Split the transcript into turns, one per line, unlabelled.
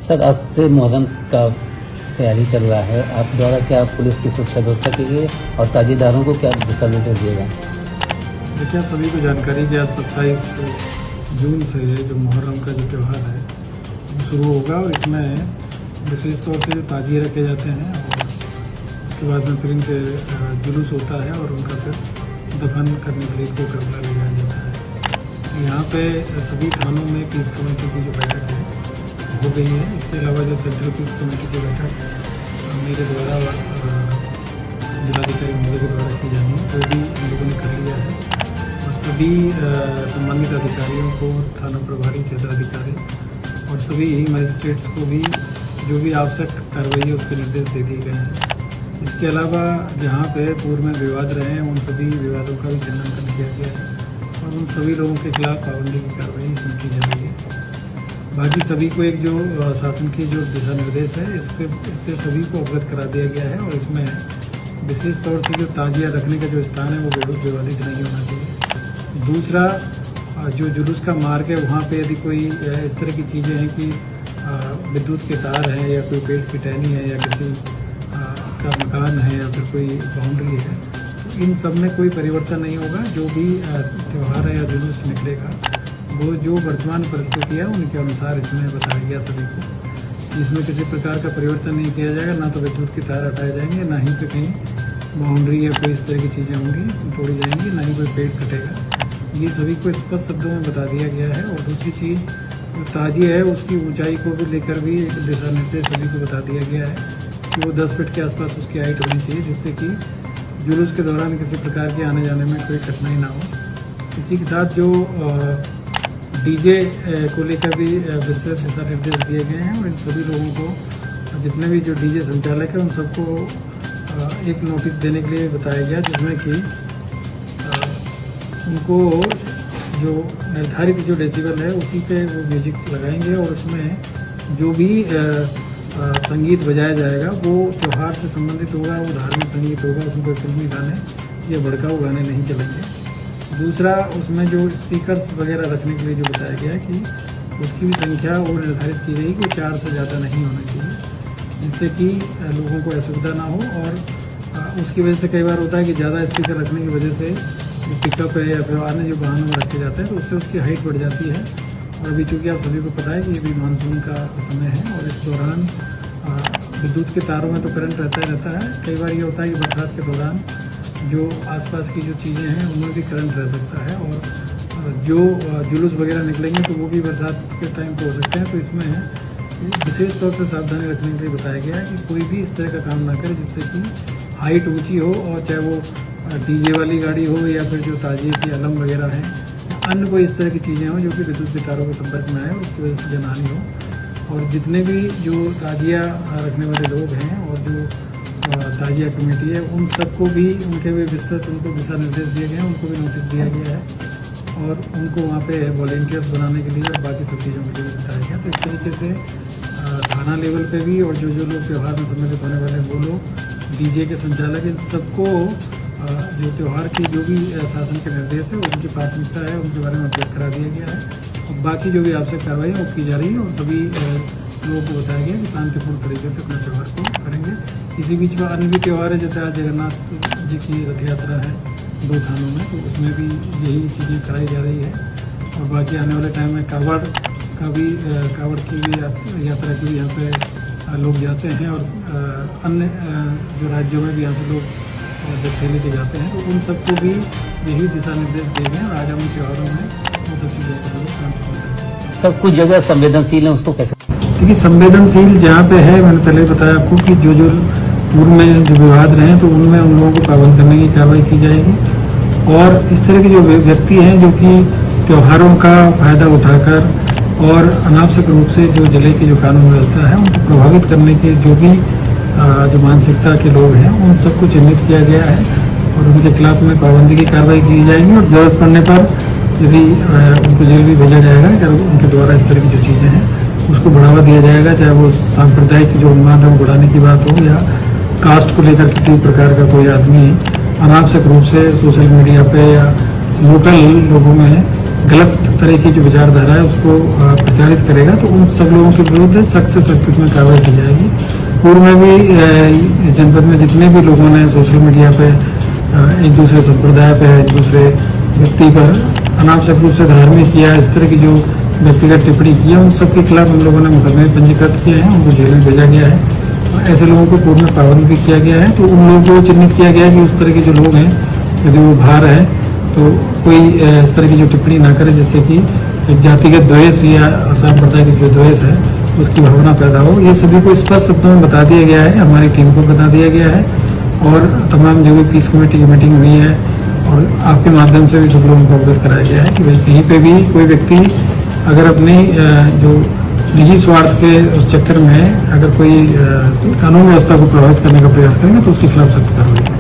Sir, आज से मुहर्रम का तैयारी चल रहा है, आप द्वारा क्या पुलिस की सुरक्षा व्यवस्था की गई है और ताजीदारों को क्या दिशा निर्देश दिएगा?
देखिए, आप सभी को जानकारी कि आज 27 जून से जो मुहर्रम का जो त्यौहार है वो शुरू होगा और इसमें विशेष तौर से जो ताजिए रखे जाते हैं और उसके बाद में फिर इनके जुलूस होता है और उनका फिर दफन करने के लिए इनको करबला ले जाया जाता है। यहाँ पे सभी थानों में पीस कमेटी की जो बैठक है हो गई है। इसके अलावा जो सेंट्रल पीस कमेटी की बैठक मेरे द्वारा जिलाधिकारी महोदय के द्वारा की जानी है वो भी हम लोगों ने कर लिया है और सभी संबंधित अधिकारियों को, थाना प्रभारी, क्षेत्राधिकारी और सभी मजिस्ट्रेट्स को भी जो भी आवश्यक कार्रवाई है उसके निर्देश दे दिए गए हैं। इसके अलावा जहाँ पे पूर्व में विवाद रहे हैं उन सभी विवादों का भी चिन्हांकन किया गया है और उन सभी लोगों के खिलाफ पाबंदी की कार्रवाई इसमें की जा रही है। बाकी सभी को एक जो शासन की जो दिशा निर्देश है इससे सभी को अवगत करा दिया गया है और इसमें विशेष तौर से जो ताजिया रखने का जो स्थान है वो विवादित नहीं होना चाहिए। दूसरा, जो जुलूस का मार्ग है वहाँ पे यदि कोई इस तरह की चीज़ें हैं कि विद्युत के तार हैं या कोई पेड़ की टहनी है या किसी का मकान है या फिर कोई बाउंड्री है, तो इन सब में कोई परिवर्तन नहीं होगा। जो भी त्यौहार है या जुलूस निकलेगा वो जो वर्तमान परिस्थिति है उनके अनुसार इसमें बताया गया सभी को। इसमें किसी प्रकार का परिवर्तन नहीं किया जाएगा, ना तो विद्युत के तार हटाए जाएंगे, ना ही पे कहीं बाउंड्री या कोई इस तरह की चीज़ें होंगी तोड़ी जाएंगी, ना ही कोई पेड़ कटेगा। ये सभी को स्पष्ट शब्दों में बता दिया गया है। और दूसरी चीज़ जो ताजिया है उसकी ऊंचाई को भी लेकर भी एक दिशा निर्देश सभी को बता दिया गया है कि वो 10 फीट के आसपास उसकी हाइट होनी चाहिए, जिससे कि जुलूस के दौरान किसी प्रकार के आने जाने में कोई कठिनाई ना हो। इसी के साथ जो डीजे को लेकर भी विस्तृत दिशा निर्देश दिए गए हैं और इन सभी लोगों को, जितने भी जो डीजे संचालक हैं उन सबको एक नोटिस देने के लिए बताया गया, जिसमें कि उनको जो निर्धारित जो डेसिबल है उसी पे वो म्यूजिक लगाएंगे और उसमें जो भी संगीत बजाया जाएगा वो त्यौहार से संबंधित होगा, वो धार्मिक संगीत होगा, उसमें कोई फिल्मी गाने या भड़काऊ गाने नहीं चलेंगे। दूसरा, उसमें जो स्पीकर्स वगैरह रखने के लिए जो बताया गया है कि उसकी भी संख्या वो निर्धारित की गई कि 4 से ज़्यादा नहीं होना चाहिए, जिससे कि लोगों को असुविधा ना हो। और उसकी वजह से कई बार होता है कि ज़्यादा स्पीकर रखने की वजह से जो पिकअप है या फिर अन्य जो वाहनों में रखे जाते हैं तो उससे उसकी हाइट बढ़ जाती है। और अभी चूँकि आप सभी को पता है कि ये भी मानसून का समय है और इस दौरान विद्युत के तारों में तो करंट रहता ही रहता है। कई बार ये होता है कि बरसात के दौरान जो आसपास की जो चीज़ें हैं उनमें भी करंट रह सकता है और जो जुलूस वगैरह निकलेंगे तो वो भी बरसात के टाइम पे हो सकते हैं। तो इसमें विशेष तौर से सावधानी रखने के लिए बताया गया है कि कोई भी इस तरह का काम ना करे जिससे कि हाइट ऊंची हो और चाहे वो डीजे वाली गाड़ी हो या फिर जो ताजिए की अलम वगैरह हैं, अन्य कोई इस तरह की चीज़ें हों जो कि विद्युत के तारों के संपर्क में आए और उसकी वजह से जनहानि हो। और जितने भी जो ताजिया रखने वाले लोग हैं और जो ताजिया कमेटी है उन सबको भी उनके भी विस्तृत उनको दिशा निर्देश दिए गए हैं, उनको भी नोटिस दिया गया है और उनको वहाँ पे वॉलेंटियर्स बनाने के लिए और बाकी सब चीज़ों के लिए बताया गया। तो इस तरीके से थाना लेवल पे भी और जो लोग त्यौहार में सम्मिलित होने वाले वो लोग, डीजे के संचालक, इन सबको जो त्यौहार की जो भी शासन के निर्देश है उनकी प्राथमिकता है उनके बारे में अवगत करा दिया गया है और बाकी जो भी आवश्यक कार्रवाई है वो की जा रही है और सभी लोगों को बताया गया कि शांतिपूर्ण तरीके से अपने त्यौहार को करेंगे। इसी बीच में अन्य भी त्यौहार है, जैसे आज जगन्नाथ जी की रथ यात्रा है 2 थानों में, तो उसमें भी यही चीज़ें कराई जा रही है। और बाकी आने वाले टाइम में कावड़ की भी यात्रा की भी यहाँ पे लोग जाते हैं और अन्य जो राज्यों में भी यहाँ से लोग जत्थे लेके जाते हैं, तो उन सबको भी यही दिशा निर्देश दिए गए हैं और आगामी त्योहारों में उन सब चीज़ों पर लोग शांतिपूर्ण करेंगे।
सब कुछ जगह संवेदनशील है, उसको कैसे?
देखिए, संवेदनशील जहाँ पे है, मैंने पहले बताया आपको कि जो पूर्व में जो विवाद रहे तो उनमें उन लोगों को पाबंद करने की कार्रवाई की जाएगी। और इस तरह के जो व्यक्ति हैं जो कि त्योहारों का फायदा उठाकर और अनावश्यक रूप से जो जिले की जो कानून व्यवस्था है उनको प्रभावित करने के जो भी जो मानसिकता के लोग हैं उन सबको चिन्हित किया गया है और उनके खिलाफ में पाबंदी की कार्रवाई की जाएगी और जरूरत पड़ने पर यदि उनको जेल भी भेजा जाएगा अगर उनके द्वारा इस तरह की जो चीज़ें हैं उसको बढ़ावा दिया जाएगा, चाहे वो सांप्रदायिक जो उन्माद है वो बढ़ाने की बात हो या कास्ट को लेकर किसी प्रकार का कोई आदमी अनावश्यक रूप से सोशल मीडिया पे या लोकल लोगों में गलत तरह की जो विचारधारा है उसको प्रचार प्रचारित करेगा तो उन सब लोगों के विरुद्ध सख्त से सख्त इसमें कार्रवाई की जाएगी। पूर्व में भी इस जनपद में जितने भी लोगों ने सोशल मीडिया पे एक दूसरे संप्रदाय पे, एक दूसरे व्यक्ति पर अनावश्यक रूप से धार्मिक किया, इस तरह की जो व्यक्तिगत टिप्पणी की है, उन सबके खिलाफ हम लोगों ने मुकदमे पंजीकृत किए हैं, उनको जेल में भेजा गया है। ऐसे लोगों को कोर्ट में पाबंद भी किया गया है। तो उन लोगों को चिन्हित किया गया है कि उस तरह के जो लोग हैं, यदि वो बाहर है तो कोई इस तरह की जो टिप्पणी ना करे जिससे कि एक जातिगत द्वेष या सांप्रदायिक जो द्वेष है उसकी भावना पैदा हो। ये सभी को स्पष्ट शब्दों में बता दिया गया है, हमारी टीम को बता दिया गया है और तमाम जो भी पीस कमेटी की मीटिंग हुई है और आपके माध्यम से भी सब लोगों को अवगत कराया गया है कि भाई कहीं पे भी कोई व्यक्ति अगर अपनी जो निजी स्वार्थ के उस चक्कर में अगर कोई कानून व्यवस्था को प्रभावित करने का प्रयास करेंगे तो उसके खिलाफ सख्त कार्रवाई।